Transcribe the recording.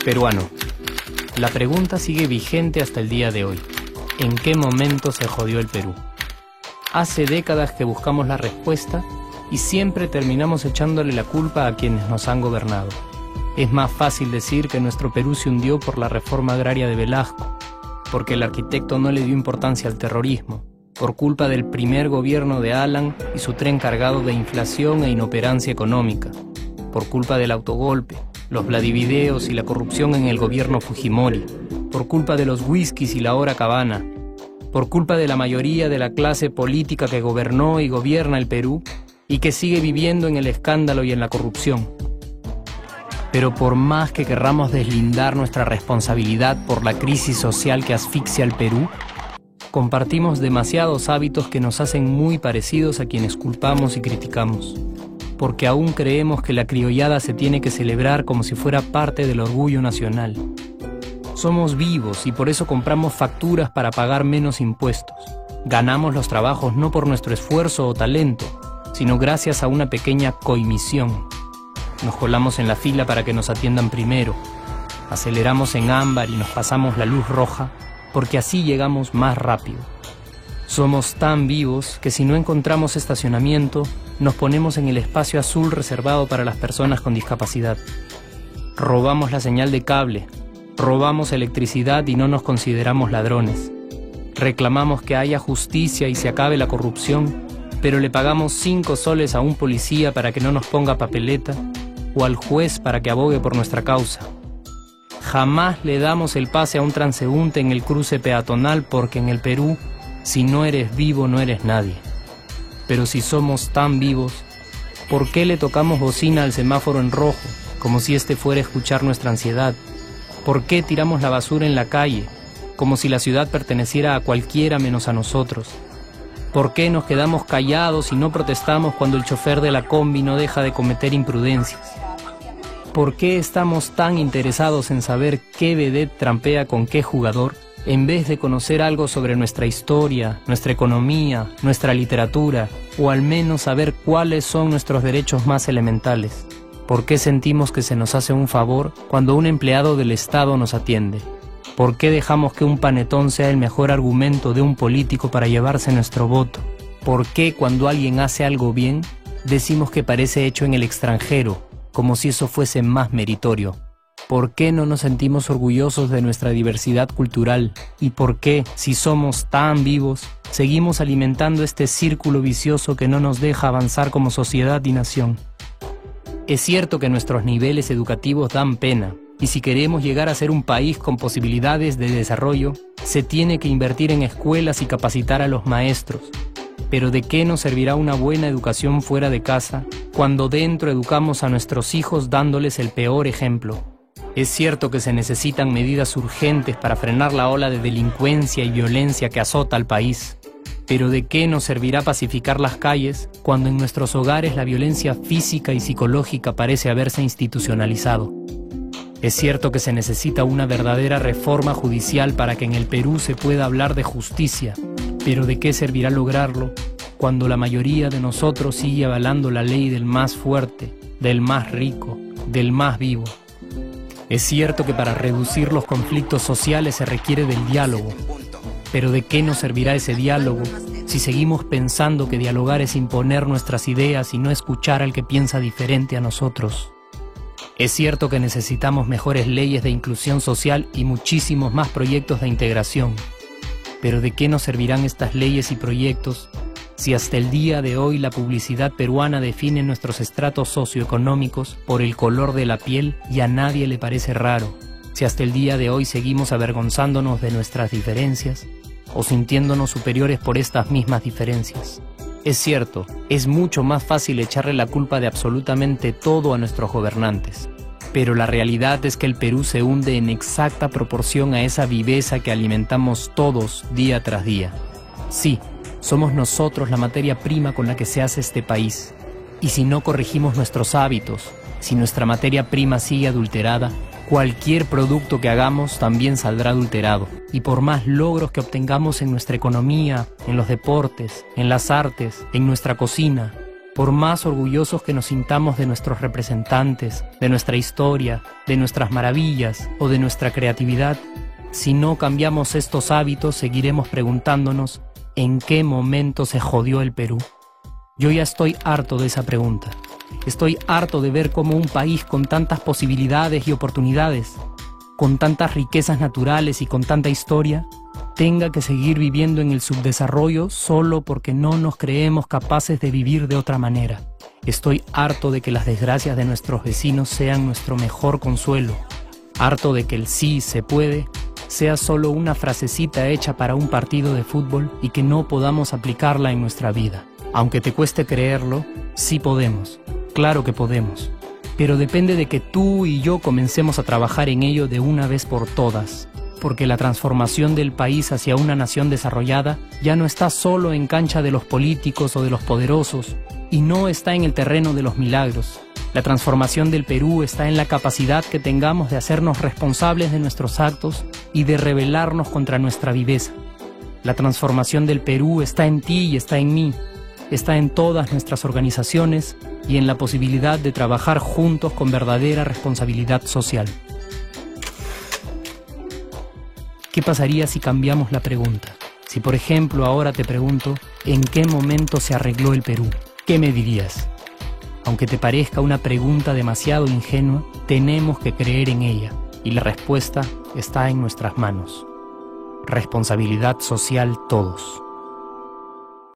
Peruano. La pregunta sigue vigente hasta el día de hoy. ¿En qué momento se jodió el Perú? Hace décadas que buscamos la respuesta y siempre terminamos echándole la culpa a quienes nos han gobernado. Es más fácil decir que nuestro Perú se hundió por la reforma agraria de Velasco, porque el arquitecto no le dio importancia al terrorismo, por culpa del primer gobierno de Alan y su tren cargado de inflación e inoperancia económica, por culpa del autogolpe, los Vladivideos y la corrupción en el gobierno Fujimori, por culpa de los whiskies y la hora cabana, por culpa de la mayoría de la clase política que gobernó y gobierna el Perú y que sigue viviendo en el escándalo y en la corrupción. Pero por más que querramos deslindar nuestra responsabilidad por la crisis social que asfixia al Perú, compartimos demasiados hábitos que nos hacen muy parecidos a quienes culpamos y criticamos, porque aún creemos que la criollada se tiene que celebrar como si fuera parte del orgullo nacional. Somos vivos y por eso compramos facturas para pagar menos impuestos. Ganamos los trabajos no por nuestro esfuerzo o talento, sino gracias a una pequeña coimisión. Nos colamos en la fila para que nos atiendan primero. Aceleramos en ámbar y nos pasamos la luz roja, porque así llegamos más rápido. Somos tan vivos que si no encontramos estacionamiento, nos ponemos en el espacio azul reservado para las personas con discapacidad. Robamos la señal de cable, robamos electricidad y no nos consideramos ladrones. Reclamamos que haya justicia y se acabe la corrupción, pero le pagamos 5 soles a un policía para que no nos ponga papeleta o al juez para que abogue por nuestra causa. Jamás le damos el pase a un transeúnte en el cruce peatonal porque en el Perú, si no eres vivo, no eres nadie. Pero si somos tan vivos, ¿por qué le tocamos bocina al semáforo en rojo, como si este fuera a escuchar nuestra ansiedad? ¿Por qué tiramos la basura en la calle, como si la ciudad perteneciera a cualquiera menos a nosotros? ¿Por qué nos quedamos callados y no protestamos cuando el chofer de la combi no deja de cometer imprudencias? ¿Por qué estamos tan interesados en saber qué vedette trampea con qué jugador, en vez de conocer algo sobre nuestra historia, nuestra economía, nuestra literatura, o al menos saber cuáles son nuestros derechos más elementales? ¿Por qué sentimos que se nos hace un favor cuando un empleado del Estado nos atiende? ¿Por qué dejamos que un panetón sea el mejor argumento de un político para llevarse nuestro voto? ¿Por qué cuando alguien hace algo bien, decimos que parece hecho en el extranjero, como si eso fuese más meritorio? ¿Por qué no nos sentimos orgullosos de nuestra diversidad cultural? ¿Y por qué, si somos tan vivos, seguimos alimentando este círculo vicioso que no nos deja avanzar como sociedad y nación? Es cierto que nuestros niveles educativos dan pena, y si queremos llegar a ser un país con posibilidades de desarrollo, se tiene que invertir en escuelas y capacitar a los maestros. Pero ¿de qué nos servirá una buena educación fuera de casa cuando dentro educamos a nuestros hijos dándoles el peor ejemplo? Es cierto que se necesitan medidas urgentes para frenar la ola de delincuencia y violencia que azota al país. Pero ¿de qué nos servirá pacificar las calles cuando en nuestros hogares la violencia física y psicológica parece haberse institucionalizado? Es cierto que se necesita una verdadera reforma judicial para que en el Perú se pueda hablar de justicia, pero ¿de qué servirá lograrlo cuando la mayoría de nosotros sigue avalando la ley del más fuerte, del más rico, del más vivo? Es cierto que para reducir los conflictos sociales se requiere del diálogo, pero ¿de qué nos servirá ese diálogo si seguimos pensando que dialogar es imponer nuestras ideas y no escuchar al que piensa diferente a nosotros? Es cierto que necesitamos mejores leyes de inclusión social y muchísimos más proyectos de integración, pero ¿de qué nos servirán estas leyes y proyectos si hasta el día de hoy la publicidad peruana define nuestros estratos socioeconómicos por el color de la piel y a nadie le parece raro? Si hasta el día de hoy seguimos avergonzándonos de nuestras diferencias o sintiéndonos superiores por estas mismas diferencias. Es cierto, es mucho más fácil echarle la culpa de absolutamente todo a nuestros gobernantes, pero la realidad es que el Perú se hunde en exacta proporción a esa viveza que alimentamos todos día tras día. Sí, somos nosotros la materia prima con la que se hace este país, y si no corregimos nuestros hábitos, si nuestra materia prima sigue adulterada, Cualquier producto que hagamos también saldrá adulterado. Y por más logros que obtengamos en nuestra economía, en los deportes, en las artes, en nuestra cocina, por más orgullosos que nos sintamos de nuestros representantes, de nuestra historia, de nuestras maravillas o de nuestra creatividad, si no cambiamos estos hábitos, seguiremos preguntándonos ¿en qué momento se jodió el Perú? Yo ya estoy harto de esa pregunta. Estoy harto de ver cómo un país con tantas posibilidades y oportunidades, con tantas riquezas naturales y con tanta historia, tenga que seguir viviendo en el subdesarrollo solo porque no nos creemos capaces de vivir de otra manera. Estoy harto de que las desgracias de nuestros vecinos sean nuestro mejor consuelo. Harto de que el sí se puede sea solo una frasecita hecha para un partido de fútbol y que no podamos aplicarla en nuestra vida. Aunque te cueste creerlo, sí podemos. Claro que podemos. Pero depende de que tú y yo comencemos a trabajar en ello de una vez por todas. Porque la transformación del país hacia una nación desarrollada ya no está solo en cancha de los políticos o de los poderosos, y no está en el terreno de los milagros. La transformación del Perú está en la capacidad que tengamos de hacernos responsables de nuestros actos y de rebelarnos contra nuestra viveza. La transformación del Perú está en ti y está en mí. Está en todas nuestras organizaciones y en la posibilidad de trabajar juntos con verdadera responsabilidad social. ¿Qué pasaría si cambiamos la pregunta? Si, por ejemplo, ahora te pregunto, ¿en qué momento se arregló el Perú? ¿Qué me dirías? Aunque te parezca una pregunta demasiado ingenua, tenemos que creer en ella, y la respuesta está en nuestras manos. Responsabilidad social todos.